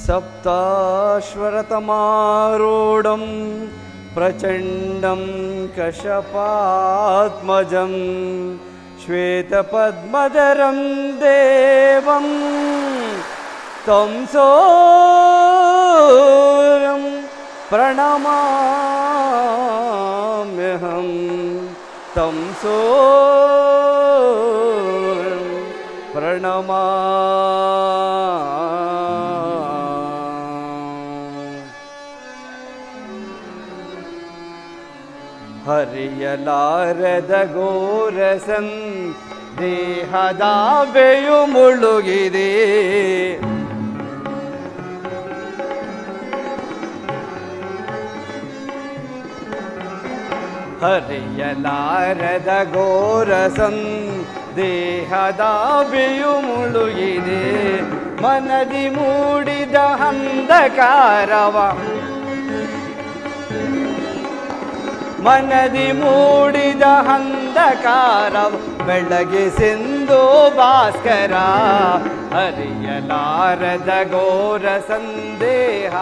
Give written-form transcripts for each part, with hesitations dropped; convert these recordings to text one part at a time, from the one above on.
सप्ताश्वरतमारूढं प्रचण्डं कशपात्मजं श्वेतपद्मधरं देवं तं सूर्यं प्रणमाम्यहं तं सूर्यं ಹರಿಯಲಾರದ ಘೋರಸನ್ ದೇಹದ ಬೆಯು ಮುಳುಗಿದೆ ಹರಿಯಲಾರದ ಘೋರಸನ್ ದೇಹದ ಬೆಯು ಮುಳುಗಿದೆ ಮನದಿ ಮೂಡಿದ ಅಂಧಕಾರವ ಮನದಿ ಮೂಡಿದ ಅಂಧಕಾರ ಬೆಳಗಿಸಿಂದು ಭಾಸ್ಕರ ಹರಿಯಲಾರದ ಘೋರ ಸಂದೇಹ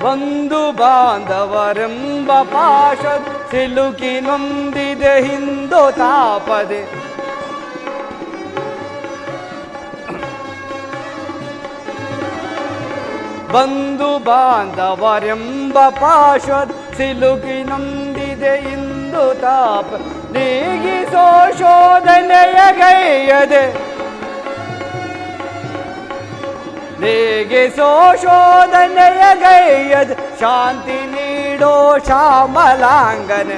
ಬಂಧು ಬಾಂಧವರೆಂಬ ಪಾಶ ಸಿಲುಕಿ ನೊಂದಿದೆ ಹಿಂದೋ ತಾಪದೆ ಬಂಧು ಬಾಂಧವರೆಂಬ ಪಾಶ ಸಿಲುಕಿ ನೊಂದಿದೆ ಇಂದು ತಾಪ ನೀಗಿಸೋ ಶೋಧನೆಯ ಗೈಯದೆ ನೀಗಿಸೋ ಶೋಧನೆಯ ಗೈಯದ ಶಾಂತಿ ನೀಡೋ ಶ್ಯಾಮಲಾಂಗನ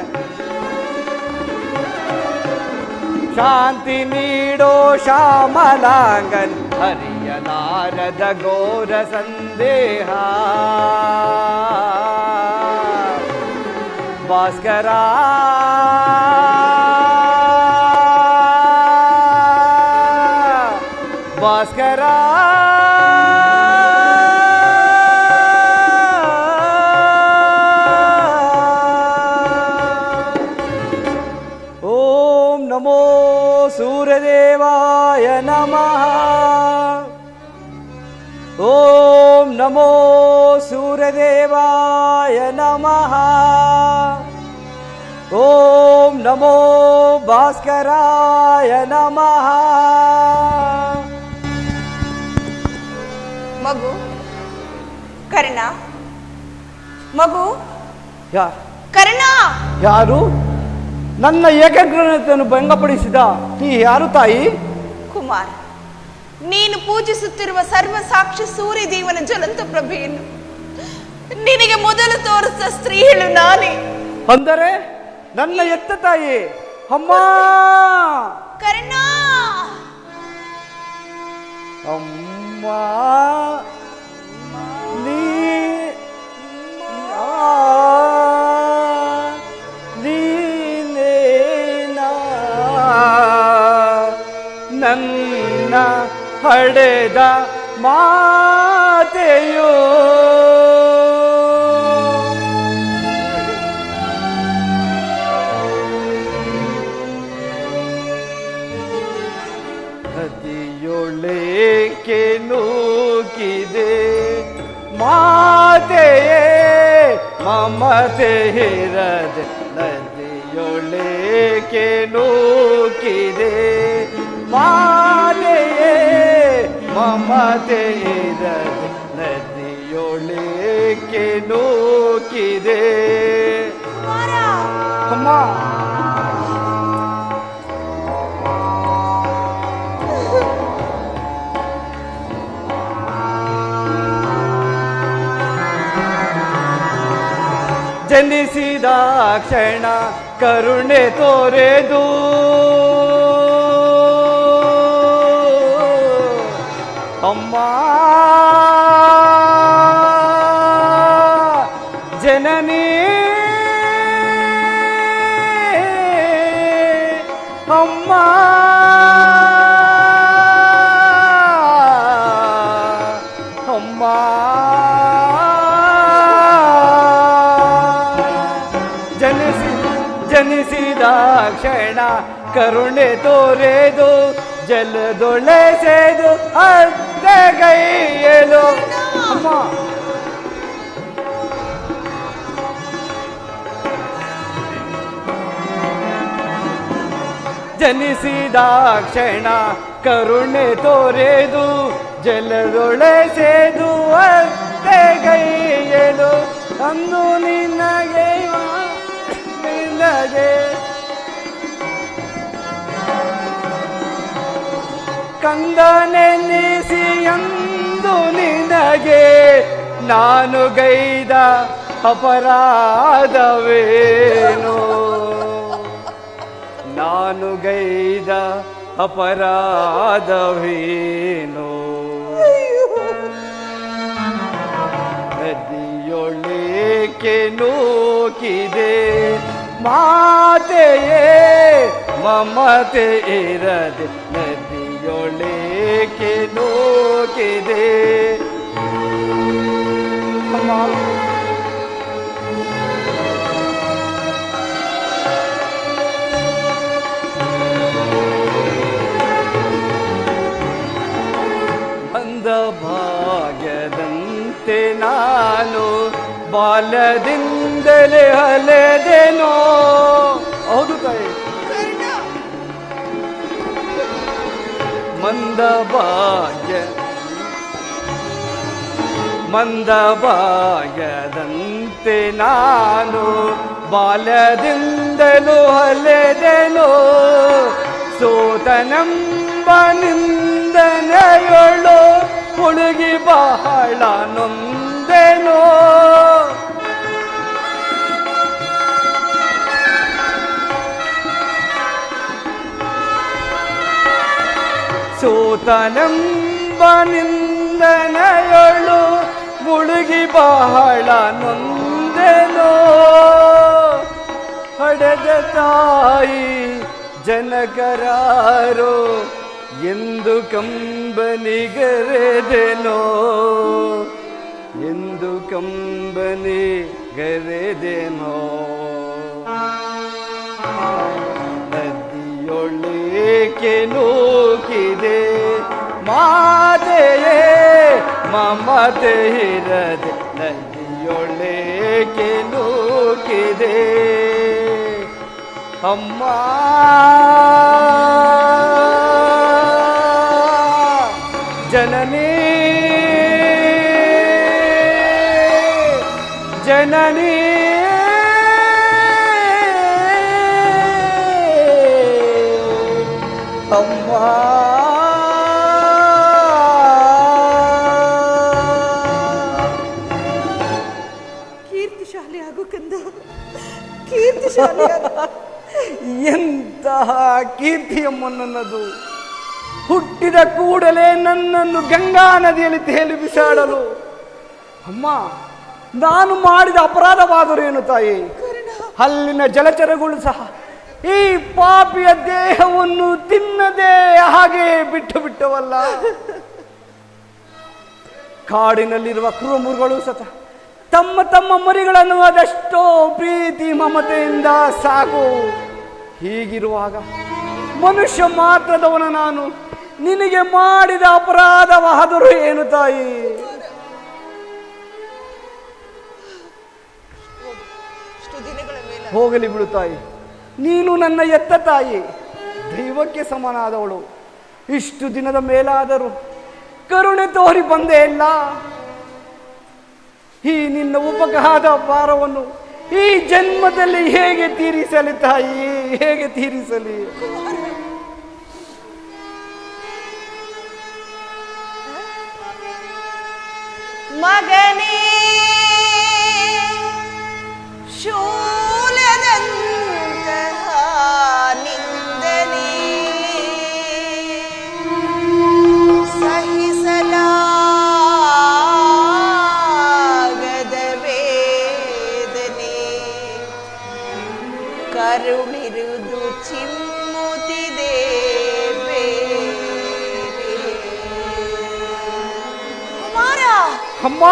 ಶಾಂತಿ ನೀಡೋ ಶ್ಯಾಮಲಾಂಗನ ಹರಿಯಲಾರದ ಘೋರ ಸಂದೇಹ ಭಾಸ್ಕರ ಭಾಸ್ಕರ ನಮೋ ಸೂರ್ಯದೇವಾಯ ನಮಃ ಓಂ ನಮೋ ಸೂರ್ಯದೇವಾಯ ನಮಃ ಓಂ ನಮೋ ಭಾಸ್ಕರಾಯ ನಮಃ ಮಗು ಕರ್ಣ ಮಗು ಕರ್ಣ ಯಾರು ನನ್ನ ಏಕಾಗ್ರತೆಯನ್ನು ಭಂಗಪಡಿಸಿದ ನೀ ಯಾರು ತಾಯಿ? ಕುಮಾರ್, ನೀನು ಪೂಜಿಸುತ್ತಿರುವ ಸರ್ವ ಸಾಕ್ಷಿ ಸೂರ್ಯದೇವನ ಜ್ವಲಂತ ಪ್ರಭೆಯನ್ನು ನಿನಗೆ ಮೊದಲು ತೋರಿಸಿದ ಸ್ತ್ರೀಗಳು ನಾನೇ. ಅಂದರೆ ನನ್ನ ಎತ್ತ ತಾಯಿ ಅಮ್ಮ ಕರ್ಣ. ಅಮ್ಮ ನನ್ನ ಹಡೆದ ಮಾತೆಯೋ ನದಿಯೊಳಕ್ಕೆ ನೂಕಿದೆ ಮಾತೆಯೇ ಮಮತೆ ಇರದೆ ನದಿಯೊಳಕ್ಕೆ ನೂಕಿದೆ ಮಾತೆಯೇ ಮಮತೆ ಇರದೆ ನದಿಯೊಳಕ್ಕೆ ನೂಕಿದೆ ಅಮ್ಮ. ಜನಿಸಿದ ಕ್ಷಣ ಕರುಣೆ ತೋರೆದು ಅಮ್ಮ ಜನನಿ ಅಮ್ಮ ಅಮ್ಮ ಕ್ಷಣ ಕರುಣೆ ತೋರೆದು ಜಲದೊಳೆಸೆದು ಅರ್ಧಗೈಯಲು ಅಮ್ಮ ಜನಿಸಿದ ಕ್ಷಣ ಕರುಣೆ ತೋರೆದು ಜಲದೊಳೆಸೆದು ಅರ್ಧಗೈಯಲು ಅಂದು ನಿನಗೆ ಕಂದನೆನಿಸಿ ಅಂದು ನಿನಗೆ ನಾನು ಗೈದ ಅಪರಾಧವೇನು ನಾನು ಗೈದ ಅಪರಾಧವೇನು ನದಿಯೊಳಕ್ಕೆ ನೂಕಿದೆ ಮಾತೆಯೇ ಮಮತೆ ಇರದೆ ನದಿಯೊಳಕ್ಕೆ ನೂಕಿದೆ ಅಂದ ಭಾಗ್ಯದಂತೆ ನಾನು ಬಾಲ್ಯದಿಂದಲೇ ಅಲೆದೆನೋ ಹೌದು ತಾಯಿ ಮಂದ ಭಾಗ್ಯದಂತೆ ನಾನು ಬಾಲ್ಯದಿಂದಲೂ ಅಲೆದೆನೋ ಸೋತನೆಂಬ ನಿಂದನೆಯೊಳು ಹುಡುಗಿ ಬಹಳ ನೊಂದೆನೋ ಸೋತನೆಂಬ ನಿಂದನೆಯೊಳು ಮುಳುಗಿ ಬಹಳ ನೊಂದೆನೋ ಹಡೆದ ತಾಯಿ ಜನಕರಾರೋ ಎಂದು ಕಂಬನಿಗರೆದೆನೋ ಎಂದು ಕಂಬನಿಗರೆದೆನೋ ನದಿಯೊಳಕ್ಕೆ ನೂಕಿದೆ ಮಾತೆಯೇ ಮಮತೆ ಇರದೆ ನದಿಯೊಳಕ್ಕೆ ನೂಕಿದೆ ಅಮ್ಮ ಜನನಿ ಜನನಿ ಅಮ್ಮ ಕೀರ್ತಿಶಾಲಿ ಆಗು ಕಂದ ಕೀರ್ತಿಶಾಲಿ ಎಂತಹ ಕೀರ್ತಿಯಮ್ಮ ನನ್ನದು ಹುಟ್ಟಿದ ಕೂಡಲೇ ನನ್ನನ್ನು ಗಂಗಾ ನದಿಯಲ್ಲಿ ತೇಲಿ ಬಿಸಾಡಲು ಅಮ್ಮ ನಾನು ಮಾಡಿದ ಅಪರಾಧವಾದರೇನು ತಾಯಿ ಅಲ್ಲಿನ ಜಲಚರಗಳು ಸಹ ಈ ಪಾಪಿಯ ದೇಹವನ್ನು ತಿನ್ನದೆ ಹಾಗೆ ಬಿಟ್ಟು ಬಿಟ್ಟವಲ್ಲ ಕಾಡಿನಲ್ಲಿರುವ ಕ್ರೂರಮೃಗಗಳು ಸತ ತಮ್ಮ ತಮ್ಮ ಮರಿಗಳನ್ನು ಅದೆಷ್ಟೋ ಪ್ರೀತಿ ಮಮತೆಯಿಂದ ಸಾಕು ಹೀಗಿರುವಾಗ ಮನುಷ್ಯ ಮಾತ್ರದವನ ನಾನು ನಿನಗೆ ಮಾಡಿದ ಅಪರಾಧವಾದರೂ ಏನು ತಾಯಿ ಹೋಗಲಿ ಬಿಡು ತಾಯಿ ನೀನು ನನ್ನ ಎತ್ತ ತಾಯಿ ದೈವಕ್ಕೆ ಸಮನಾದವಳು ಇಷ್ಟು ದಿನದ ಮೇಲಾದರೂ ಕರುಣೆ ತೋರಿ ಬಂದೇ ಇಲ್ಲ ಈ ನಿನ್ನ ಉಪಕಾರದ ಭಾರವನ್ನು ಈ ಜನ್ಮದಲ್ಲಿ ಹೇಗೆ ತೀರಿಸಲಿ ತಾಯಿ ಹೇಗೆ ತೀರಿಸಲಿ ಮಗನೇ ಶೂಲದಂತಹ ನಿಂದನೆ ಸಹಿಸಲಾಗದ ವೇದನೆ ಕರುಣಿರುವುದು ಚಿಮ್ಮುತ್ತಿದೆ ಕುಮಾರ ಅಮ್ಮ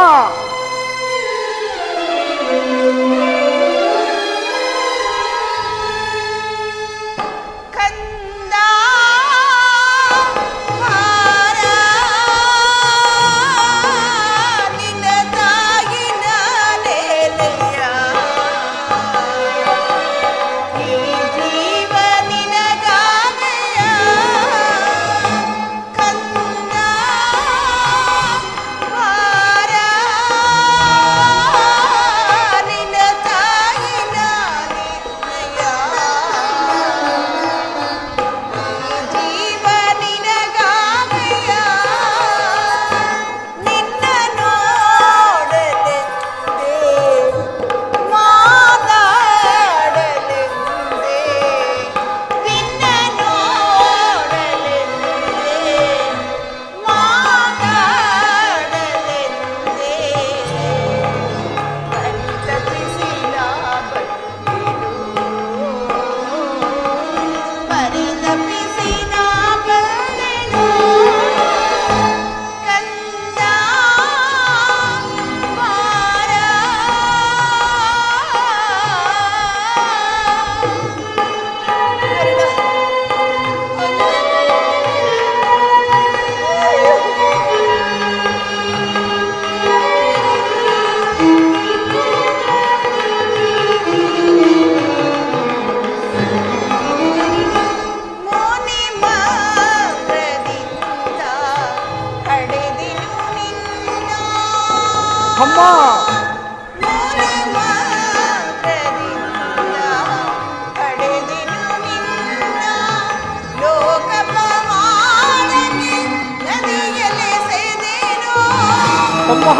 ಅಮ್ಮ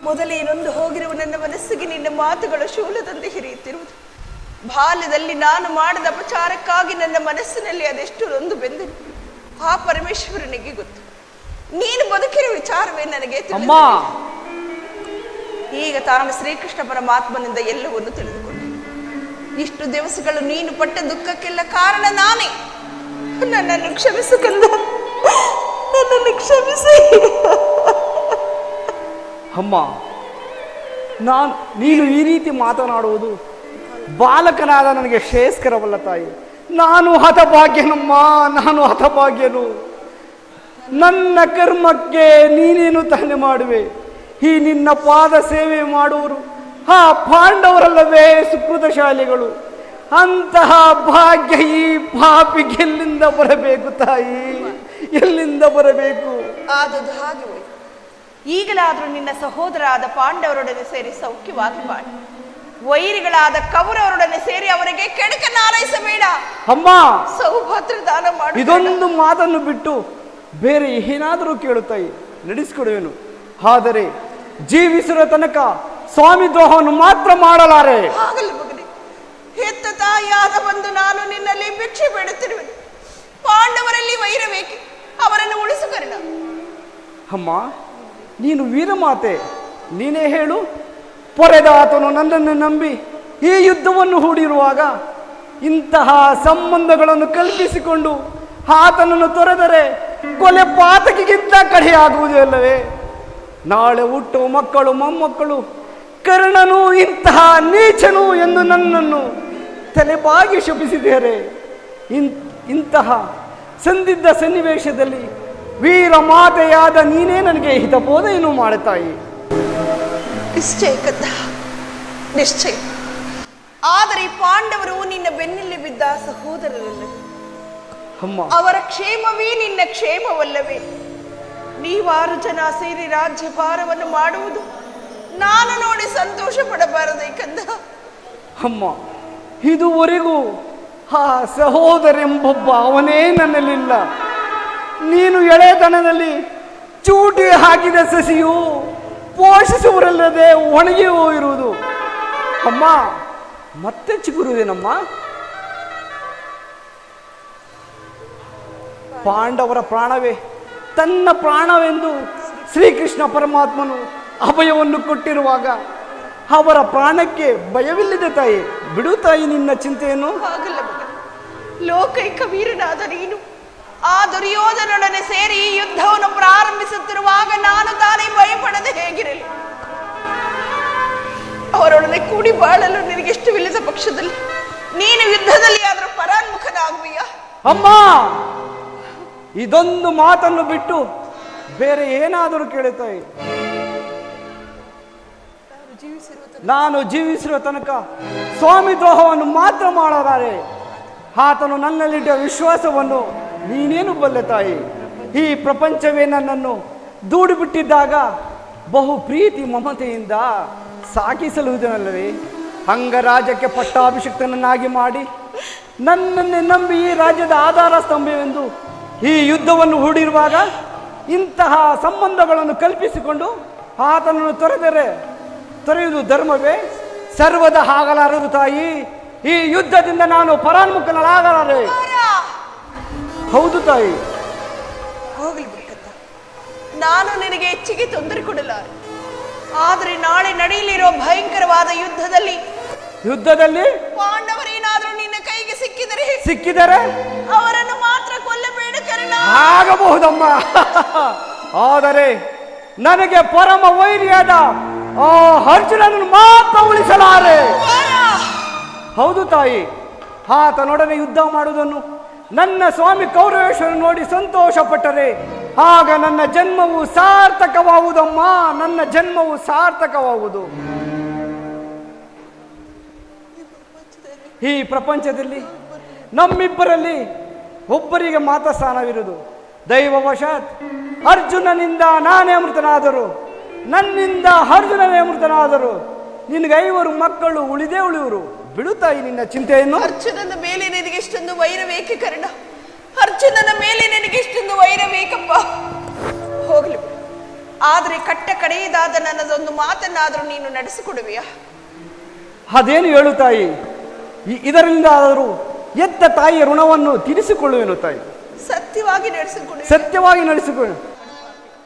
ಮೊದಲೇನೊಂದು ಹೋಗಿರುವ ನನ್ನ ಮನಸ್ಸಿಗೆ ನಿನ್ನ ಮಾತುಗಳು ಶೂಲದಂತೆ ಹಿರಿಯುತ್ತಿರುವುದು. ಬಾಲ್ಯದಲ್ಲಿ ನಾನು ಮಾಡಿದ ಅಪಚಾರಕ್ಕಾಗಿ ನನ್ನ ಮನಸ್ಸಿನಲ್ಲಿ ಅದೆಷ್ಟು ನೊಂದು ಬೆಂದರು. ಆ ಪರಮೇಶ್ವರನಿಗೆ ಗೊತ್ತು. ನೀನು ಬದುಕಿರುವ ವಿಚಾರವೇ ನನಗೆ ತಿಳಿದಿಲ್ಲ. ಈಗ ತಾನು ಶ್ರೀಕೃಷ್ಣ ಪರಮಾತ್ಮನಿಂದ ಎಲ್ಲವನ್ನು ತಿಳಿದುಕೊಂಡೆ. ಇಷ್ಟು ದಿವಸಗಳು ನೀನು ಪಟ್ಟ ದುಃಖಕ್ಕೆಲ್ಲ ಕಾರಣ ನಾನೇ. ನನ್ನನ್ನು ಕ್ಷಮಿಸು ಕಂದ, ನನ್ನನ್ನು ಕ್ಷಮಿಸಿ. ಅಮ್ಮ, ನೀನು ಈ ರೀತಿ ಮಾತನಾಡುವುದು ಬಾಲಕನಾದ ನನಗೆ ಶ್ರೇಯಸ್ಕರವಲ್ಲ ತಾಯಿ. ನಾನು ಹತಭಾಗ್ಯನಮ್ಮ, ನಾನು ಹತಭಾಗ್ಯನು. ನನ್ನ ಕರ್ಮಕ್ಕೆ ನೀನೇನು ತಾನೆ ಮಾಡುವೆ? ಈ ನಿನ್ನ ಪಾದ ಸೇವೆ ಮಾಡುವರು ಆ ಪಾಂಡವರಲ್ಲವೇ ಸುಕೃತಶಾಲಿಗಳು. ಅಂತಹ ಭಾಗ್ಯ ಈ ಪಾಪಿಗೆ ಎಲ್ಲಿಂದ ಬರಬೇಕು ತಾಯಿ, ಎಲ್ಲಿಂದ ಬರಬೇಕು? ಆದದ್ದು ಹಾಗೆ ಹೋಯ್ತು. ಈಗಲಾದರೂ ನಿನ್ನ ಸಹೋದರಾದ ಪಾಂಡವರೊಡನೆ ಸೇರಿ ಸೌಖ್ಯವಾಗಿ ಮಾಡಿ, ವೈರಿಗಳಾದ ಕೌರವರೊಡನೆ ಸೇರಿ ಅವರಿಗೆ ಕೆಡುಕನ್ನು ಹಾರೈಸಬೇಡ. ಅಮ್ಮ, ಸೌಭಾತ್ರ ದಾನ ಮಾಡು. ಇದೊಂದು ಮಾತನ್ನು ಬಿಟ್ಟು ಬೇರೆ ಏನಾದರೂ ಕೇಳುತ್ತಾಯಿ, ನಡೆಸಿಕೊಡುವೆನು. ಆದರೆ ಜೀವಿಸಿರೋ ತನಕ ಸ್ವಾಮಿ ದ್ರೋಹವನ್ನು ಮಾತ್ರ ಮಾಡಲಾರೆ. ಆಗಲ್ಲ ಮಗನೇ, ಹೆತ್ತ ತಾಯಿಯಾದ ಬಂದು ನಾನು ನಿನ್ನಲ್ಲಿ ಭಿಕ್ಷೆ ಬೇಡುತ್ತಿರುವೆನು. ಪಾಂಡವರಲ್ಲಿ ವೈರವೇಕೆ? ಅವರನ್ನು ಉಳಿಸು ಕರ್ಣ. ಅಮ್ಮ, ನೀನು ವೀರಮಾತೆ, ನೀನೇ ಹೇಳು. ಪೊರೆದಾತನು ನನ್ನನ್ನು ನಂಬಿ ಈ ಯುದ್ಧವನ್ನು ಹೂಡಿರುವಾಗ ಇಂತಹ ಸಂಬಂಧಗಳನ್ನು ಕಲ್ಪಿಸಿಕೊಂಡು ಆತನನ್ನು ತೊರೆದರೆ ಕೊಲೆ ಪಾತಕಿಗಿಂತ ಕಡೆಯಾಗುವುದಲ್ಲವೇ? ನಾಳೆ ಹುಟ್ಟುವ ಮಕ್ಕಳು ಮೊಮ್ಮಕ್ಕಳು ಕರ್ಣನು ಇಂತಹ ನೀಚನು ಎಂದು ನನ್ನನ್ನು ತಲೆಬಾಗಿ ಶಪಿಸಿದ್ದಾರೆ. ಇಂತಹ ಸಂದಿದ್ಧ ಸನ್ನಿವೇಶದಲ್ಲಿ ವೀರ ಮಾತೆಯಾದ ನೀನೇ ನನಗೆ ಹಿತಬೋಧೆಯನ್ನು ಮಾಡುತ್ತಾಯಿ. ನಿಶ್ಚಯ ಕದ್ದ, ನಿಶ್ಚಯ. ಆದರೆ ಪಾಂಡವರು ನಿನ್ನ ಬೆನ್ನಲ್ಲಿ ಬಿದ್ದ ಸಹೋದರರಲ್ಲ. ಅವರ ಕ್ಷೇಮವೇ ನಿನ್ನ ಕ್ಷೇಮವಲ್ಲವೇ? ನೀವಾರು ಜನ ಸೇರಿ ರಾಜ್ಯಭಾರವನ್ನು ಮಾಡುವುದು ನಾನು ನೋಡಿ ಸಂತೋಷ ಪಡಬಾರದೆ ಕಂದ? ಅಮ್ಮ, ಇದುವರೆಗೂ ಆ ಸಹೋದರೆಂಬ ಭಾವನೆ ನನ್ನಲ್ಲಿಲ್ಲ. ನೀನು ಎಳೆತನದಲ್ಲಿ ಚೂಟಿ ಹಾಕಿದ ಸಸಿಯು ಪೋಷಿಸುವರಲ್ಲದೆ ಒಣಗಿ ಹೋಗಿರುವುದು. ಅಮ್ಮ, ಮತ್ತೆ ಚಿಗುರುವುದೇನಮ್ಮ? ಪಾಂಡವರ ಪ್ರಾಣವೇ ತನ್ನ ಪ್ರಾಣವೆಂದು ಶ್ರೀಕೃಷ್ಣ ಪರಮಾತ್ಮನು ಅಭಯವನ್ನು ಕೊಟ್ಟಿರುವಾಗ ಅವರ ಪ್ರಾಣಕ್ಕೆ ಭಯವಿಲ್ಲದೆ ತಾಯಿ. ಬಿಡು ತಾಯಿ ನಿನ್ನ ಚಿಂತೆಯನ್ನು. ಆಗಲ್ಲ ಮಗ, ಲೋಕೈಕ ವೀರನಾದ ನೀನು ಆ ದುರ್ಯೋಧನೊಡನೆ ಸೇರಿ ಈ ಯುದ್ಧವನ್ನು ಪ್ರಾರಂಭಿಸುತ್ತಿರುವಾಗ ನಾನು ತಾನೇ ಭಯಪಡದೆ ಹೇಗಿರಲಿ? ಅವರೊಡನೆ ಕೂಡಿ ಬಾಳಲು ನಿನಗಿಷ್ಟವಿಲ್ಲದ ಪಕ್ಷದಲ್ಲಿ ನೀನು ಯುದ್ಧದಲ್ಲಿ ಆದರೂ ಪರಾನ್ಮುಖನಾಗುವಿಯ? ಅಮ್ಮ, ಇದೊಂದು ಮಾತನ್ನು ಬಿಟ್ಟು ಬೇರೆ ಏನಾದರೂ ಕೇಳುತ್ತಾಯಿ. ನಾನು ಜೀವಿಸಿರುವ ತನಕ ಸ್ವಾಮಿ ದ್ರೋಹವನ್ನು ಮಾತ್ರ ಮಾಡಲಾರೆ. ಆತನು ನನ್ನಲ್ಲಿದ್ದ ವಿಶ್ವಾಸವನ್ನು ನೀನೇನು ಬಲ್ಲೆ ತಾಯಿ. ಈ ಪ್ರಪಂಚವೇ ನನ್ನನ್ನು ದೂಡಿ ಬಿಟ್ಟಿದ್ದಾಗ ಬಹು ಪ್ರೀತಿ ಮಮತೆಯಿಂದ ಸಾಕಿಸಲುವುದಲ್ಲವೇ ಅಂಗರಾಜ್ಯಕ್ಕೆ ಪಟ್ಟಾಭಿಷಿಕ್ತನನ್ನಾಗಿ ಮಾಡಿ ನನ್ನನ್ನೇ ನಂಬಿ ಈ ರಾಜ್ಯದ ಆಧಾರ ಸ್ತಂಭವೆಂದು ಈ ಯುದ್ಧವನ್ನು ಹೂಡಿರುವಾಗ ಇಂತಹ ಸಂಬಂಧಗಳನ್ನು ಕಲ್ಪಿಸಿಕೊಂಡು ಆತನನ್ನು ತೊರೆಯುವುದು ಧರ್ಮವೇ? ಸರ್ವದ ಆಗಲಾರದು ತಾಯಿ. ಈ ಯುದ್ಧದಿಂದ ನಾನು ಪರಾನ್ಮುಖನಾಗಲಾರೆ. ಹೌದು ತಾಯಿ. ಹೋಗಲಿ ಬಿಡ್ಕತ್ತ, ನಾನು ನಿನಗೆ ಹೆಚ್ಚಿಗೆ ತೊಂದರೆ ಕೊಡಲಾರೆ. ಆದರೆ ನಾಳೆ ನಡೆಯಲಿರುವ ಭಯಂಕರವಾದ ಯುದ್ಧದಲ್ಲಿ ಪಾಂಡವರೇನಾದ್ರೂ ನಿನ್ನ ಕೈಗೆ ಸಿಕ್ಕಿದರೆ ಅವರನ್ನು ಮಾತ್ರ ಕೊಲ್ಲಬೇಡ ಕರ್ಣ. ಆಗಬಹುದಮ್ಮ, ಆದರೆ ನನಗೆ ಪರಮ ವೈರಿಯಾದ ಆ ಅರ್ಜುನನನ್ನು ಮಾತ್ರ ಉಳಿಸಲಾರೆ. ಹೌದು ತಾಯಿ, ಆತನೊಡನೆ ಯುದ್ಧ ಮಾಡುವುದನ್ನು ನನ್ನ ಸ್ವಾಮಿ ಕೌರವೇಶ್ವರ ನೋಡಿ ಸಂತೋಷ ಪಟ್ಟರೆ ಆಗ ನನ್ನ ಜನ್ಮವು ಸಾರ್ಥಕವಾಗುವುದಮ್ಮ. ನನ್ನ ಜನ್ಮವು ಸಾರ್ಥಕವಾಗುವುದು. ಈ ಪ್ರಪಂಚದಲ್ಲಿ ನಮ್ಮಿಬ್ಬರಲ್ಲಿ ಒಬ್ಬರಿಗೆ ಮಾತ್ರ ಸ್ಥಾನವಿರುವುದು. ದೈವವಶಾತ್ ಅರ್ಜುನನಿಂದ ನಾನೇ ಅಮೃತನಾದರು, ನನ್ನಿಂದ ಅರ್ಜುನನೇ ಅಮೃತನಾದರು. ನಿನಗೆ 5 ಮಕ್ಕಳು ಉಳಿದೇ ಉಳಿಯುವರು. ಬಿಡುತ್ತಾಯಿ ನಿನ್ನ ಚಿಂತೆಯನ್ನು. ಅರ್ಜುನನ ಮೇಲೆ ನಿನಗೆ ಇಷ್ಟೊಂದು ವೈರವೇಕೆ ಕರ್ಣ? ಅರ್ಜುನನ ಮೇಲೆ ನಿನಗೆ ಇಷ್ಟೊಂದು ವೈರವೇಕಪ್ಪ? ಹೋಗ್ಲಿ, ಆದ್ರೆ ಕಟ್ಟ ಕಡೆಯದಾದ ನನ್ನದೊಂದು ಮಾತನ್ನಾದ್ರೂ ನೀನು ನಡೆಸಿಕೊಡುವೆಯಾ? ಅದೇನು ಹೇಳು ತಾಯಿ. ಇದರಿಂದ ಆದರೂ ಎತ್ತ ತಾಯಿಯ ಋಣವನ್ನು ತೀರಿಸಿಕೊಳ್ಳುವೆನು ತಾಯಿ. ಸತ್ಯವಾಗಿ ನಡೆಸಿಕೊಳ್ಳು.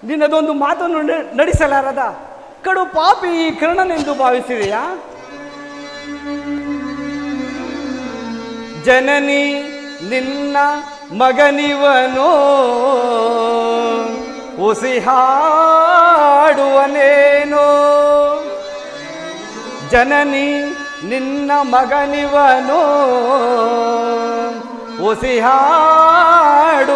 ನಿನ್ನದೊಂದು ಮಾತನ್ನು ನಡೆಸಲಾರದ ಕಡು ಪಾಪಿ ಈ ಕರ್ಣನೆಂದು ಭಾವಿಸಿದೆಯಾ? ಜನನಿ ನಿನ್ನ ಮಗನಿವನೋ ಉಸಿಹಾಡುವನೇನೋ. ಜನನಿ ನಿನ್ನ ಮಗನಿವನೋ ಉಸಿಹಾಡುವನೇನೋ.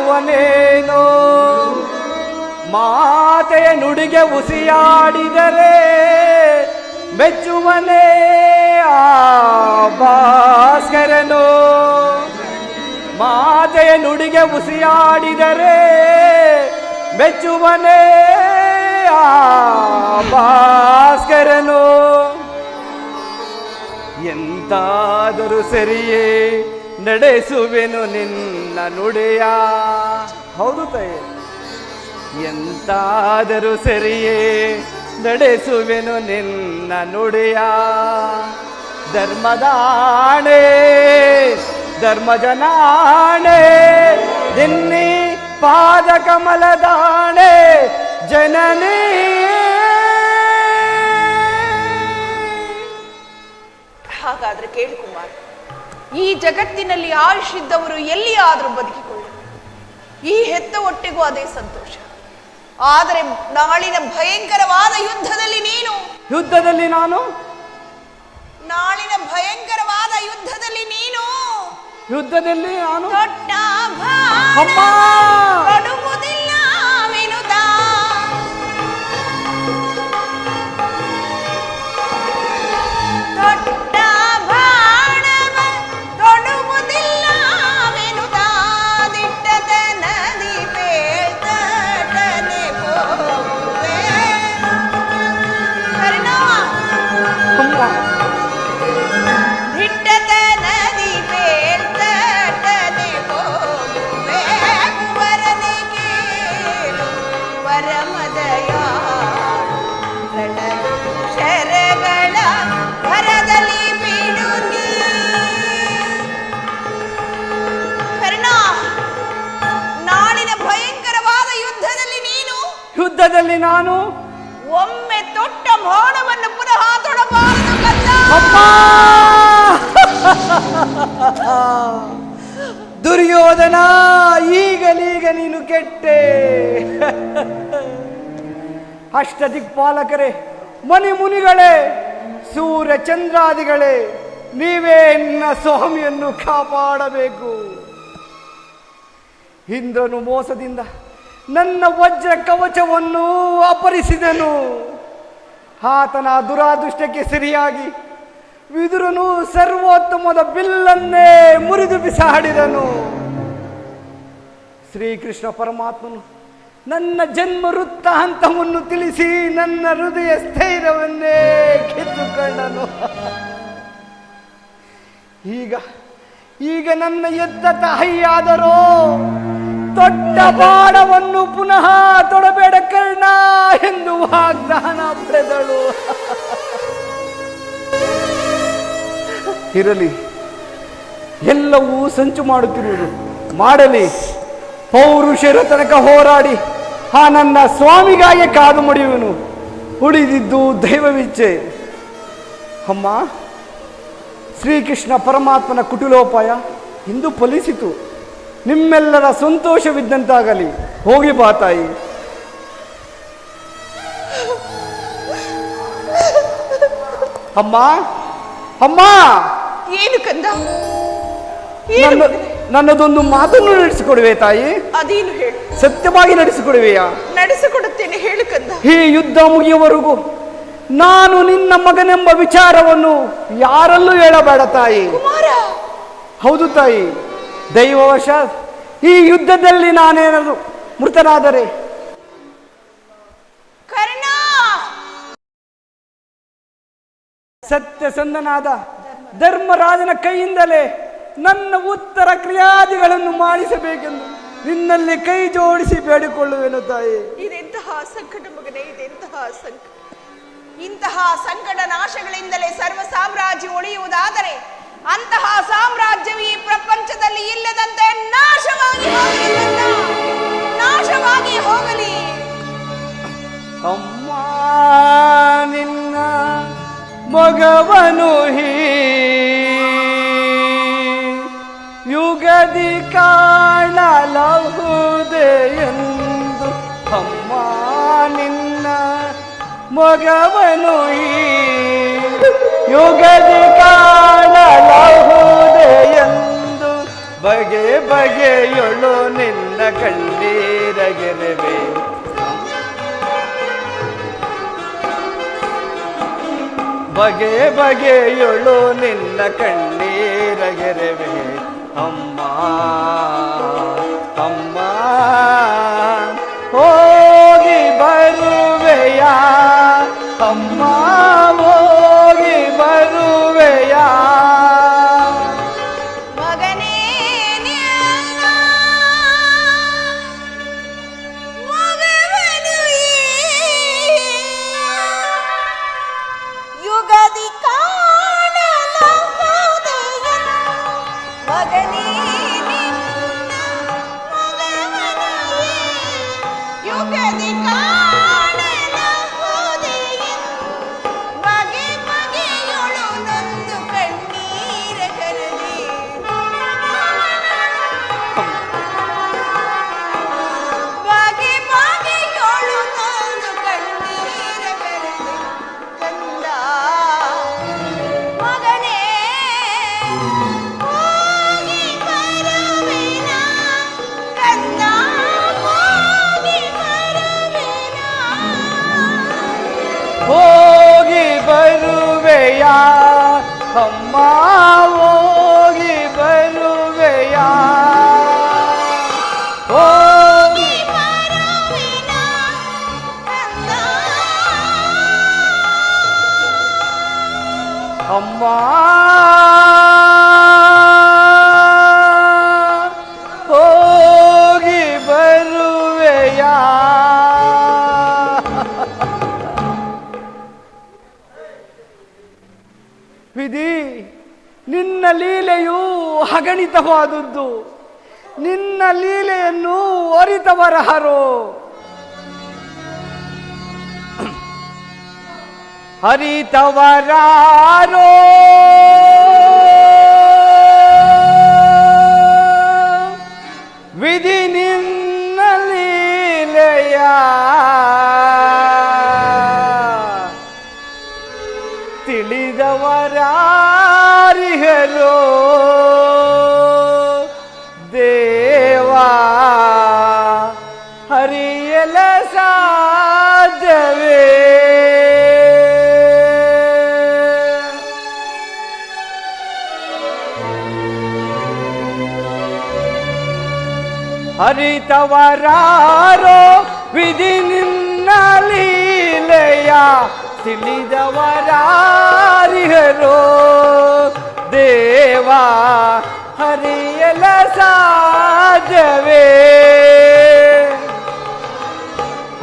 ಮಾತೆಯ ನುಡಿಗೆ ಉಸಿಯಾಡಿದರೆ ಮೆಚ್ಚುವನೇ ಆ ಭಾಸ್ಕರನು. ಮಾತೆಯ ನುಡಿಗೆ ಉಸಿಯಾಡಿದರೆ ಮೆಚ್ಚುವನೇ ಆ ಭಾಸ್ಕರನು. ಎಂತಾದರೂ ಸರಿಯೇ ನಡೆಸುವೆನು ನಿನ್ನ ನುಡಿಯ. ಹೌದು ತಾಯಿ, ಎಂತಾದರೂ ಸರಿಯೇ ನಡೆಸುವೆನು ನಿನ್ನ ನುಡಿಯ. ಧರ್ಮದಾಣೆ ಧರ್ಮಜನಾಣೆ ದಿನ್ನಿ ಪಾದ ಕಮಲದಾಣೆ ಜನನಿ. ಹಾಗಾದ್ರೆ ಕೇಳು ಕುಮಾರ್, ಈ ಜಗತ್ತಿನಲ್ಲಿ ಆಯುಷಿದ್ದವರು ಎಲ್ಲಿಯಾದರೂ ಬದುಕಿಕೊಳ್ಳಿ. ಈ ಹೆತ್ತ ಹೊಟ್ಟೆಗೂ ಅದೇ ಸಂತೋಷ. ಆದರೆ ನಾಳಿನ ಭಯಂಕರವಾದ ಯುದ್ಧದಲ್ಲಿ ನಾನು ನಾಳಿನ ಭಯಂಕರವಾದ ಯುದ್ಧದಲ್ಲಿ ನೀನು ದೊಡ್ಡ ಕೊಡುವುದಿಲ್ಲ ವಿನುತ. ದೊಡ್ಡ ಬಾಣವ ತೊಡುವುದಿಲ್ಲ ವಿನುತ. ದಿಟ್ಟದ ನದಿ ಬೇಳ್ತಟನೆ ಹೋಗುವೆ ಕರ್ಣ. ದಿಟ್ಟದ ನದಿ ಬೇಳ್ತಟನೆ ಹೋಗುವೆ. ಕುವರನೆ ಕೇಳು ಪರಮದಯಾಳು ರಣರು ಶರಗಳ ಭರದಲ್ಲಿ ಬೀಳು ನೀ. ಕರ್ಣ, ನಾಳಿನ ಭಯಂಕರವಾದ ಯುದ್ಧದಲ್ಲಿ ನಾನು ಒಮ್ಮೆ ತೊಟ್ಟ ಬಾಣವನ್ನು ಪುನಃ ತೊಡಬಾರದು. ಅಮ್ಮ ದುರ್ಯೋಧನ, ಈಗಲೀಗ ನೀನು ಕೆಟ್ಟೆ. ಅಷ್ಟದಿಕ್ಪಾಲಕರೇ, ಮನಿ ಮುನಿಗಳೇ, ಸೂರ್ಯ ಚಂದ್ರಾದಿಗಳೇ, ನೀವೇ ನಿನ್ನ ಸ್ವಾಮಿಯನ್ನು ಕಾಪಾಡಬೇಕು. ಇಂದ್ರನು ಮೋಸದಿಂದ ನನ್ನ ವಜ್ರ ಕವಚವನ್ನು ಅಪಹರಿಸಿದನು. ಆತನ ದುರಾದೃಷ್ಟಕ್ಕೆ ಸರಿಯಾಗಿ ವಿದುರನು ಸರ್ವೋತ್ತಮದ ಬಿಲ್ಲನ್ನೇ ಮುರಿದು ಬಿಸಾಡಿದನು. ಶ್ರೀಕೃಷ್ಣ ಪರಮಾತ್ಮನು ನನ್ನ ಜನ್ಮ ವೃತ್ತಾಂತವನ್ನು ತಿಳಿಸಿ ನನ್ನ ಹೃದಯ ಸ್ಥೈರ್ಯವನ್ನೇ ಕಿತ್ತುಕೊಂಡನು. ಈಗ ನನ್ನ ಎದ್ದ ತಾಯಿಯಾದರೋ ದೊಡ್ಡ ಬಾಣವನ್ನು ಪುನಃ ತೊಡಬೇಡ ಕರ್ಣ ಎಂದು ವಾಗ್ದಾನ ಪಡೆದಳು. ಇರಲಿ, ಎಲ್ಲವೂ ಸಂಚು ಮಾಡುತ್ತಿರುವುದು ಮಾಡಲಿ. ಪೌರುಷರ ತನಕ ಹೋರಾಡಿ ಆ ನನ್ನ ಸ್ವಾಮಿಗಾಗಿ ಕಾದು ಮಡಿಯುವನು. ಉಳಿದಿದ್ದು ದೈವವಿಚ್ಛೆ. ಅಮ್ಮ, ಶ್ರೀಕೃಷ್ಣ ಪರಮಾತ್ಮನ ಕುಟಿಲೋಪಾಯ ಇಂದು ಫಲಿಸಿತು. ನಿಮ್ಮೆಲ್ಲರ ಸಂತೋಷವಿದ್ದಂತಾಗಲಿ. ಹೋಗಿ ಬಾ ತಾಯಿ. ಅಮ್ಮ, ಅಮ್ಮ, ಏನು ಕಂದ? ನನ್ನದೊಂದು ಮಾತನ್ನು ನಡೆಸಿಕೊಡುವೆ ತಾಯಿ? ಅದೇನು ಹೇಳು? ಸತ್ಯವಾಗಿ ನಡೆಸಿಕೊಡುವೆಯಾ? ನಡೆಸಿಕೊಡುತ್ತೇನೆ, ಹೇಳು ಕಂದ. ಈ ಯುದ್ಧ ಮುಗಿಯುವವರೆಗೂ ನಾನು ನಿನ್ನ ಮಗನೆಂಬ ವಿಚಾರವನ್ನು ಯಾರಲ್ಲೂ ಹೇಳಬೇಡ ತಾಯಿ. ಹೌದು ತಾಯಿ, ದೈವವಶ ಈ ಯುದ್ಧದಲ್ಲಿ ನಾನೇನಾದರೂ ಮೃತನಾದರೆ ಕರ್ಣ ಸತ್ಯಸಂಧನಾದ ಧರ್ಮರಾಜನ ಕೈಯಿಂದಲೇ ನನ್ನ ಉತ್ತರ ಕ್ರಿಯಾದಿಗಳನ್ನು ಮಾಡಿಸಬೇಕೆಂದು ನಿನ್ನಲ್ಲಿ ಕೈ ಜೋಡಿಸಿ ಬೇಡಿಕೊಳ್ಳುವೆನು ತಾಯಿ. ಇದೆಂತಹ ಸಂಕಟ ಮಗನೇ, ಇದೆಂತಹ ಸಂಕಟ. ಇಂತಹ ಸಂಕಟ ನಾಶಗಳಿಂದಲೇ ಸರ್ವ ಸಾಮ್ರಾಜ್ಯ ಉಳಿಯುವುದಾದರೆ ಅಂತಹ ಸಾಮ್ರಾಜ್ಯವು ಈ ಪ್ರಪಂಚದಲ್ಲಿ ಇಲ್ಲದಂತೆ ನಾಶವಾಗಿ ಹೋಗಲಿ, ನಾಶವಾಗಿ ಹೋಗಲಿ. ಅಮ್ಮ, ನಿನ್ನ ಮಗವನು ಯುಗದಿ ಕಾಣಲಹುದೆ ಎಂದು. ಅಮ್ಮ, ನಿನ್ನ ಮಗವನು ಯುಗದಿ ಕಾಣಲಹುದೆ ಎಂದು ಬಗೆ ಬಗೆಯೊಳು ನಿನ್ನ ಕಣ್ಣೀರಗೆರೆವೆ. ಬಗೆ ಬಗೆಯೊಳು ನಿನ್ನ ಕಣ್ಣೀರಗೆರೆವೆ. ಅಮ್ಮ, ಅಮ್ಮ, ಹೋಗಿ ಬರುವೆಯಾ? ಅಮ್ಮ, ಹೋಗಿ ಬರುವೆಯಾ? ಮಗನೇ, ಮಗವನು ಯುಗದಿ ಕಾಣಲಹುದೆ. ಮಗನೇ, ಯುಗದಿ ಕಾಣಲಹುದೆ. ಬಗೆ ಬಗೆಯೊಳು ನೊಂದು ಕಣ್ಣೀರ ಕರದೆ. ಬಗೆ ಬಗೆಯೊಳು ನೊಂದು ಕಣ್ಣೀರ ಕರದೆ. ಕಂದ ಮಗನೇ, ಹೋಗಿ ಬರುವೆನ. ಕಂದ ಹೋಗಿ ಬರುವೆನ. ಹೋಗಿ ಬರುವೆಯಾ? ಅಮ್ಮ, ಹೋಗಿ ಬರುವೆಯಾ? ಹೋಗಿ ಬರುವೆನ ಕಂದ. ಅಮ್ಮ, ಹೋಗಿ ಬರುವೆಯಾ? ವಿಧಿ, ನಿನ್ನ ಲೀಲೆಯು ಅಗಣಿತವಾದದ್ದು. ನಿನ್ನ ಲೀಲೆಯನ್ನು ಅರಿತವರಹರೋ. ಹರಿತವರಾರೋ ವಿಧಿ ನಿನ್ನ ಲೀಲೆಯ ತಿಳಿದವರಾರಿಹರೋ ದೇವಾ ಹರಿಯಲ ಸಾಧ್ಯವೇ. ಹರಿತವರಾರೋ ವಿಧಿ ನಿನ್ನ ಲೀಲೆಯ ತಿಳಿದವರಾರಿಹರೋ ದೇವಾ ಹರಿಯಲ ಸಾಧ್ಯವೇ.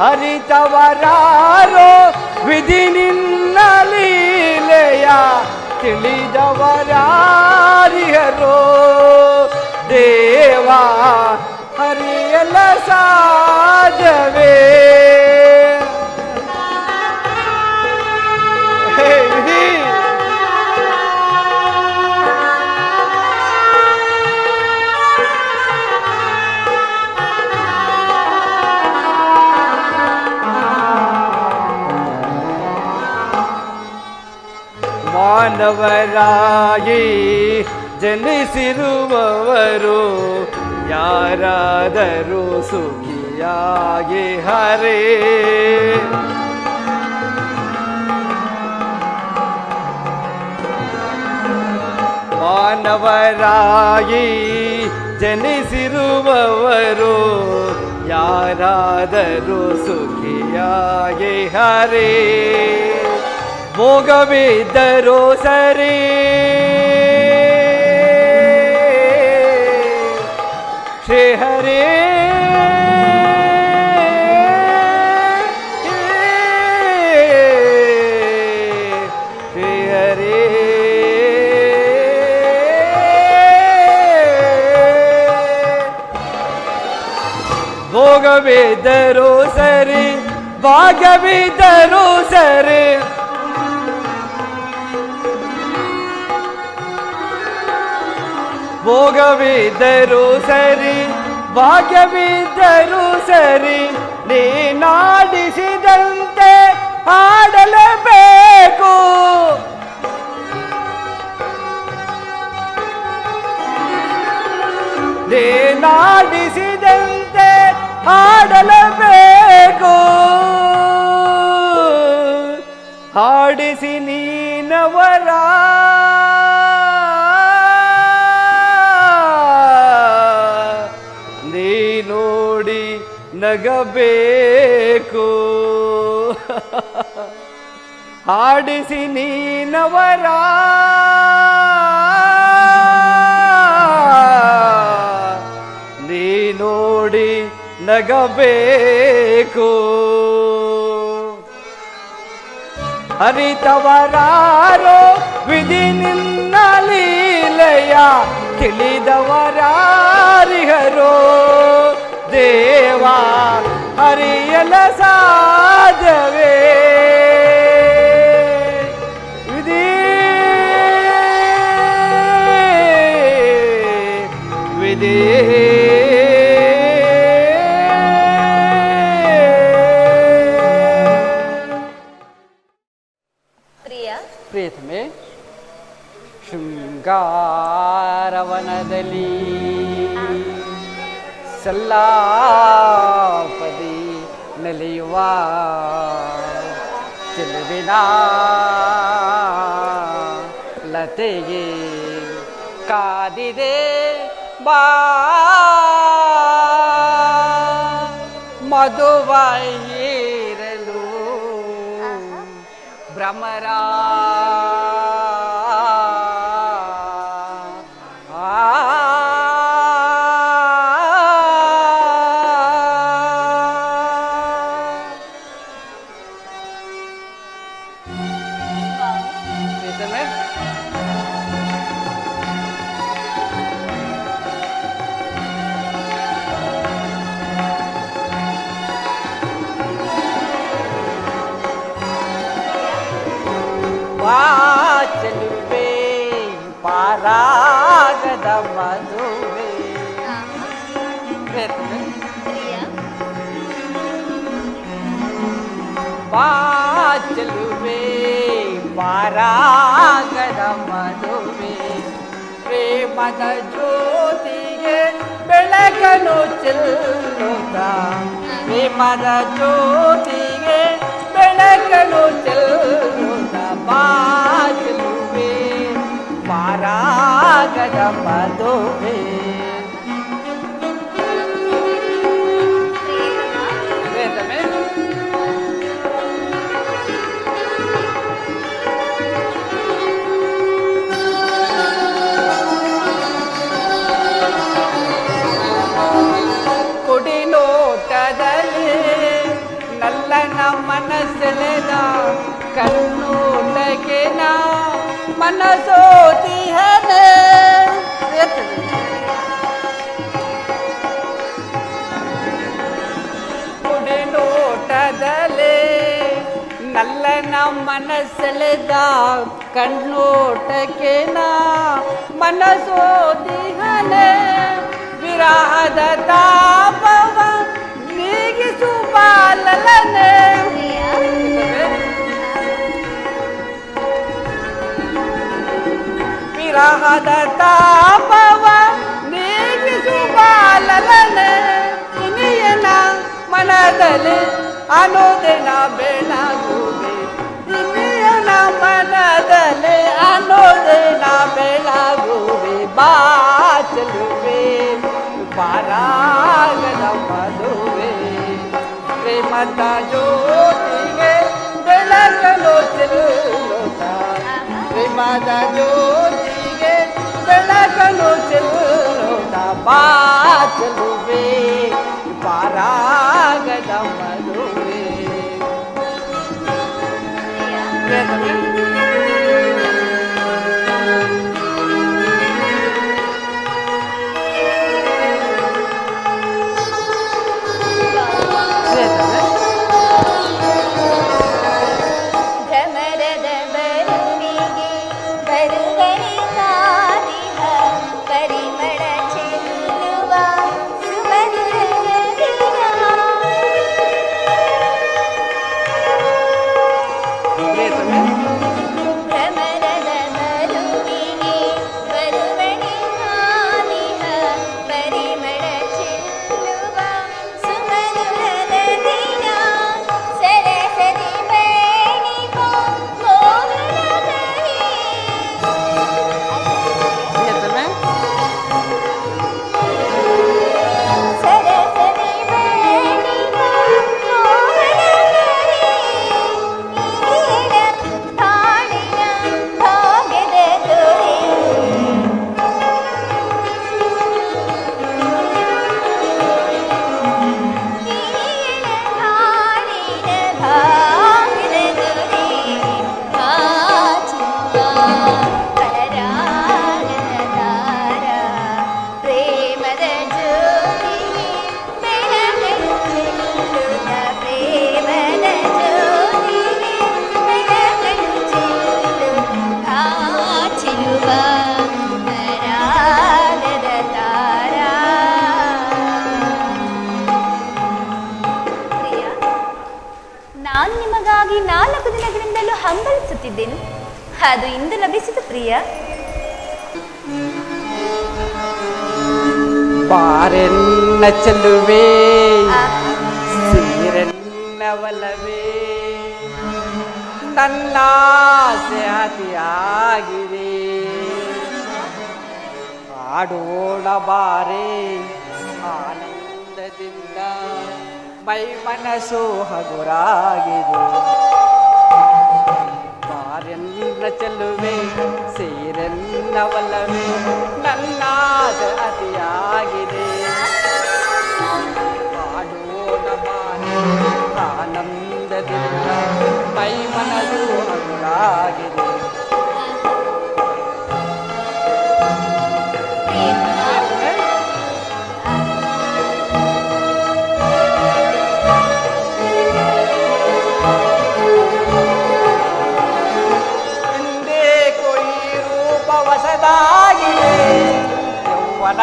ಹರಿತವರಾರೋ ವಿಧಿ ನಿನ್ನ ಲೀಲೆಯ ತಿಳಿದವರಾರಿಹರೋ ದೇವಾ ಹರಿಯಲ ಸಾಧ್ಯವೇ. ಮಾನವರಾಗಿ ಜನಿಸಿರುವವರು ಯಾರಾದರೂ ಸುಖಿಯಾಗಿ ಹರೇ. ಮಾನವರಾಗಿ ಜನಿಸಿರುವವರು ಯಾರಾದರೂ ಸುಖಿಯಾಗಿ ಹರೇ. ಭೋಗವಿದ್ದರೂ ಸರಿ ಶ್ರೀ ಹರೇ ಶ್ರೀ ಹರೇ. ಭೋಗವಿದ್ದರೂ ಸರಿ ಭಾಗ್ಯವಿದ್ದರೂ ಸರಿ ಭೋಗವಿದ್ದರೂ ಸರಿ ಭಾಗ್ಯವಿದ್ದರೂ ಸರಿ ನೀನಾಡಿಸಿದಂತೆ ಹಾಡಲೇಬೇಕು. ನೀನಾಡಿಸಿದಂತೆ ಹಾಡಲೇಬೇಕು. ಹಾಡಿಸಿ ನೀನವರ ನೋಡಿ ನಗಬೇಕು. ಹಾಡಿಸಿ ನೀನವರ ನೀ ನೋಡಿ ನಗಬೇಕು. ಹರಿತವರಾರೋ ವಿಧಿ ನಿನ್ನ ಲೀಲೆಯ ತಿಳಿದವರಾರಿಹರೋ ದೇವಾ ಹರಿಯಲ ಸಾಧ್ಯವೇ. ವಿಧಿ ವಿಧಿ ಪ್ರಿಯತಮೆ, ಶೃಂಗಾರವನದಲ್ಲಿ ಸಲ್ಲಾಪದಿ ನಲಿಯುವ ಚೆಲುವಿನ ಲತೆಗೆ ಕಾದಿದೆ ಬಾ ಮಧುವಾಯಿರಲು ಭ್ರಮರ ಬಾ ಚೆಲುವೆ ಪಾರಾಗದ ಮದುವೆ. ಬಾ ಚೆಲುವೆ ಪಾರಾಗದ ಮದುವೆ. ಪ್ರೇಮದ ಜ್ಯೋತಿಗೆ ಬೆಳಕನ್ನು ಚೆಲ್ಲುತ್ತ, ಪ್ರೇಮದ ಜ್ಯೋತಿಗೆ ಬೆಳಕನ್ನು ಚೆಲ್ಲುತ್ತ. ಬಾ ಚೆಲುವೆ ಪಾರಾಗದ ಮದುವೆ. ನಲ್ಲನ ಮನಸ್ಸೆಳೆದ ಕಣ್ಣೋಟಕ್ಕೆ ನಾ ಮನಸೋತಿಹನೆ. ಕುಡಿನೋಟದಲ್ಲಿ ನಲ್ಲನ ಮನಸ್ಸೆಳೆದ ಕಣ್ಣೋಟಕ್ಕೆ ನಾ ಮನಸೋತಿಹನೆ. ವಿರಹದ ತಾಪವ ನೀಗಿಸುಬಾಲನೆ. ವಿರಹದ ತಾಪವ ನೀಗಿಸುಬಾಲನೆ. ಇನಿಯನ ಮನದಲ್ಲಿ ಅನುದಿನ ಬೆಳಗುವೆ. ಇನಿಯನ ಮನದಲ್ಲಿ ಅನುದಿನ ಬೆಳಗುವೆ. ಬಾ ಚೆಲುವೆ ಪಾರಾಗದ ಮದುವೆ. ಪ್ರೇಮದ ಜ್ಯೋತಿಗೆ ಬೆಳಕನ್ನು ಚೆಲ್ಲುತ್ತ, ಪ್ರೇಮದ ಜ್ಯೋತಿಗೆ ಬೆಳಕನ್ನು ಚೆಲ್ಲುತ್ತ. ಬಾ ಚೆಲುವೆ ಪಾರಾಗದ ಮದುವೆ. ಹಂಬಲಿಸುತ್ತಿದ್ದೆನು, ಅದು ಇಂದು ಲಭಿಸಿತು ಪ್ರಿಯ. ಬಾರೆನ್ನ ಚೆಲುವೆ ಸೀರೆನ್ನವಲವೇ, ನನ್ನ ಅತಿಯಾಗಿದೆ. ಆಡೋಣ ಬಾರೆ ಆನಂದದಿಂದ, ಮೈ ಮನಸ್ಸು ಹಗುರಾಗಿದೆ. ಬಾರೆನ್ನ ಚೆಲುವೆ ಸೇರೆನ್ನವಲ್ಲವೇ, ನನ್ನ ಅತಿಯಾಗಿದೆ. ಆಡೋಣ ಬಾರೆ ಆನಂದದಿಂದ, ಮೈ ಮನಸ್ಸು ಹಗುರಾಗಿದೆ.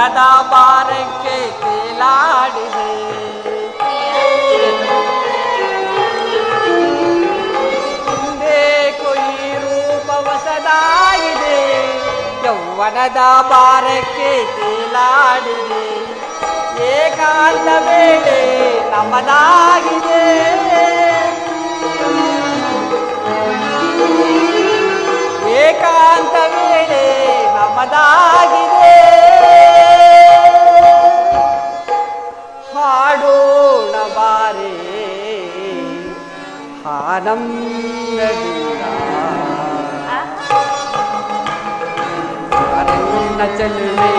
ಯೌವನದ ಭಾರಕ್ಕೆ ತೇಲಾಡಿದೆ. ಹಿಂದೇಕೋ ಈ ರೂಪ ಹೊಸದಾಗಿದೆ, ಯೌವನದ ಭಾರಕ್ಕೆ ತೇಲಾಡಿದೆ. ಏಕಾಂತ ಬೇಳೆ ನಮ್ಮದಾಗಿದೆ, ಏಕಾಂತ ವೇಳೆ ನಮ್ಮದಾಗಿದೆ. ಹಾಡೋಣ ಬಾರೆ ಆನಂದದಿಂದ, ನನ್ನ ಚೆಲುವೆ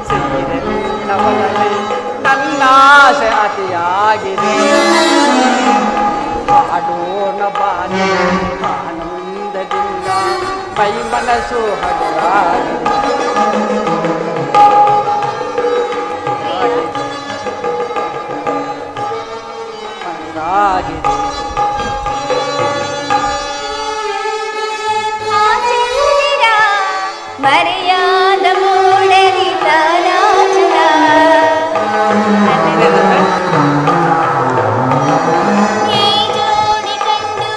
ಸೀರೆಲ್ಲ ಒಲವೆ ನನ್ನಾಸೆ ಅತಿಯಾಗಿದೆ. ಹಾಡೋಣ ಬಾರೆ ಆನಂದದಿಂದ, ಮೈ ಮನಸ್ಸು ಹಗುರಾಗಿದೆ. ಮರೆಯಾದ ಮೂಡಲಿ ತಾನಾಚಲ, ಈ ಜೋಡಿ ಕಂಡು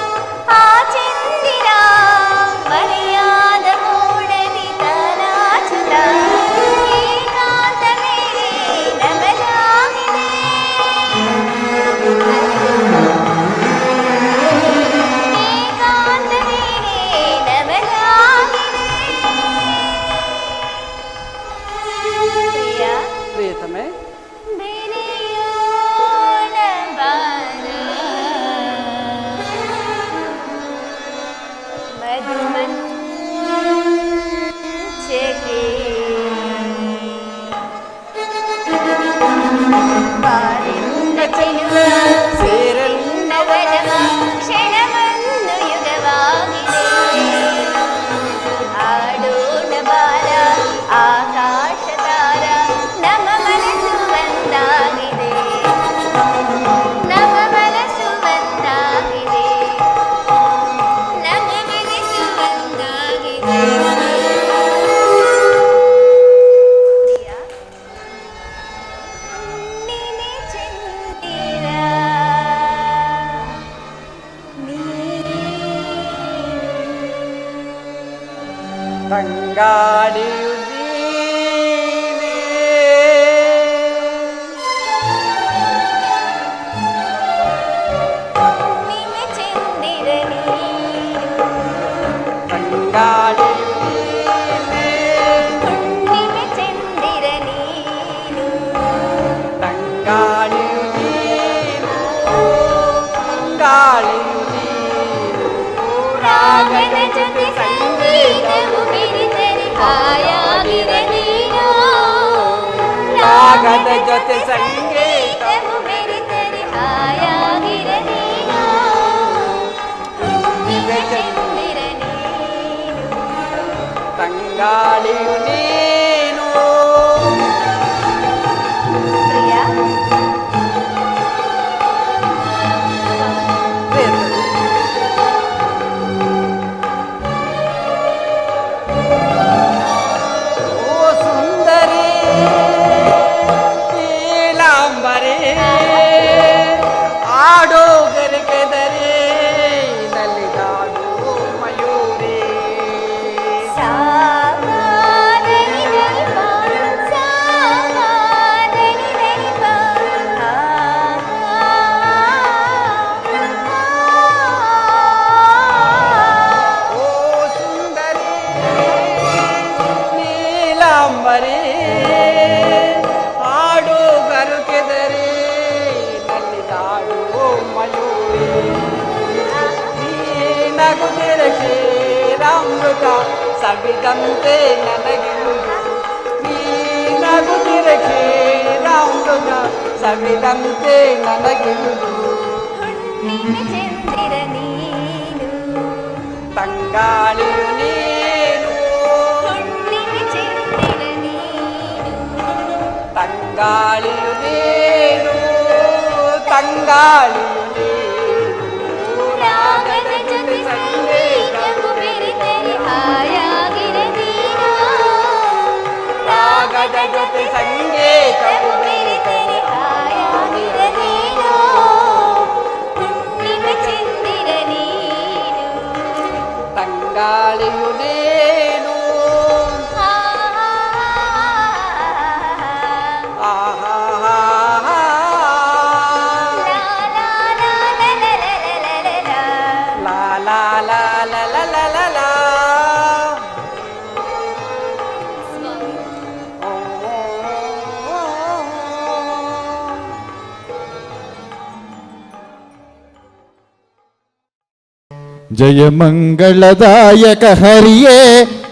ಆ ಚಂದಿರ, ಮರೆಯಾದ ಮೂಡಲಿ ತಾನಾಚಲ. ಏಕಾಂತ ಮೇಲೆ ನಮದಾಗಿದೆ, ಏಕಾಂತ ಮೇಲೆ ನಮದಾಗಿದೆ. ಪ್ರಿಯತಮೆ, ಬೆರೆಯೋಣ ಬಾರ ಮಧುಮಂಚಕೆ, ಬಾರೆಂದ ಚೆಲುವ ಸೇರನ್ನವರವ ಕ್ಷಣವನ್ನು ಯುಗವಾಗಿದೆ. ಆಡೋಣ ಬಾರ ಆಕಾಶ ತಾರ, ನಮ್ಮ ಮನಸ್ಸು ಒಂದಾಗಿದೆ, ನಮ್ಮ ಮನಸ್ಸು ಒಂದಾಗಿದೆ, ನಮ್ಮ ಮನಸ್ಸು ಒಂದಾಗಿದೆ. ಪ್ರಿಯ ನೀನೆ ಚಂದಿರ, ತಂಗಾಳಿಯು ನೀನೇ, ನೀನೆ ಚಂದಿರ ನೀನು, ತಂಗಾಳಿಯು ನೀನೇ, ಹುಣ್ಣಿಮೆ ಚಂದಿರ ನೀನು, ತಂಗಾಳಿಯು ನೀನು, ತಂಗಾಳಿಯು ನೀನು. ರಾಗದ ಜೊತೆ ಸಂಗೀತವು ಬೆರೆತರೆ ಹಾಯಾಗಿರೆ ನೀನು, ರಾಗದ ಜೊತೆ ಸಂಗೀತವು ಬೆರೆತರೆ ಹಾಯಾಗಿರೆ ನೀನು, ಹುಣ್ಣಿಮೆ ಚಂದಿರ ನೀನು. ತಂಗಾಳಿಯು ನೀನು. ಪ್ರಿಯ ಓ ಸುಂದರಿ ನೀಲಾಂಬರಿ, ಆಡೋ ಗರಿಕೆದರೆ ನಲಿದಾಡು ಮಯೂರಿ. ಸಾಮಾದನಿ ದೈವ, ಸಾಮಾದನಿ ದೈವ, ಓ ಸುಂದರಿ ನೀಲಾಂಬರಿ, ಆಡೋ ಗರುಕೆದರೆ ನಲಿದಾಡು ಮಯೂರಿ. ನಗುತ್ತಿರ ಕ್ಷೀರಾಮೃತ ಸವಿದಂತೆ ನನಗಿರುವುದು, ನೀ ನಗುತ್ತಿರ ಕ್ಷೀರಾಮೃತ ಸವಿದಂತೆ ನನಗಿರುವುದು. ಹುಣ್ಣಿಮೆ ಚಂದಿರ ನೀನು, ತಂಗಾಳಿಯು ನೀನು, ಹುಣ್ಣಿಮೆ ಚಂದಿರ ನೀನು, ತಂಗಾಳಿಯು ನೀನು, ತಂಗಾಳಿಯು ನೀನು. ರಾಗದ ಜೊತೆ ಸಂಗೀತವು ಬೆರೆತರೆ ಹಾಯಾಗಿರೆ ನೀನು, ರಾಗದ ಜೊತೆ ಸಂಗೀತವು ಬೆರೆತರೆ ಹಾಯಾಗಿರದೇನೋ ಹುಣ್ಣಿಮೆ ಚಂದಿರ ನೀನು. ತಂಗಾಳಿಯು ನೀನು ಆಹಾ ಲಾ ಲಾ ಲಾ ಲಾ ಲಾ ಲಾ ಲಾ ಲಾ. ಜಯ ಮಂಗಳದಾಯಕ ಹರಿಯೇ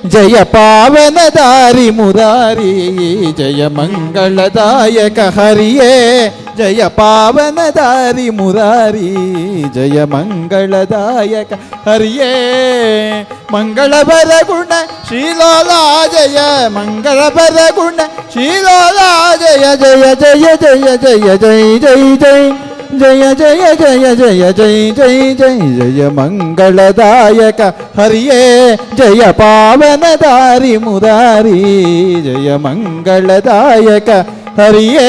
ಜಯ ಪಾವನದಾರಿ ಮುರಾರಿ. ಜಯ ಮಂಗಳದಾಯಕ ಹರಿಯೇ ಜಯ ಪಾವನದಾರಿ ಮುರಾರಿ. ಜಯ ಮಂಗಳದಾಯಕ ಹರಿಯೇ ಮಂಗಳವರ ಗುಣ ಶ್ರೀಲೋಲಾ. ಜಯ ಮಂಗಳವರ ಗುಣ ಶ್ರೀಲೋಲಾ. ಜಯ ಜಯ ಜಯ ಜಯ ಜಯ ಜಯ ಜಯ ಜಯ ಜಯ ಜಯ ಜಯ ಜಯ ಜಯ ಜಯ ಜಯ ಮಂಗಳದಾಯಕ ಹರಿಯೇ ಜಯ ಪಾವನದಾರಿ ಮುರಾರಿ. ಜಯ ಮಂಗಳದಾಯಕ ಹರಿಯೇ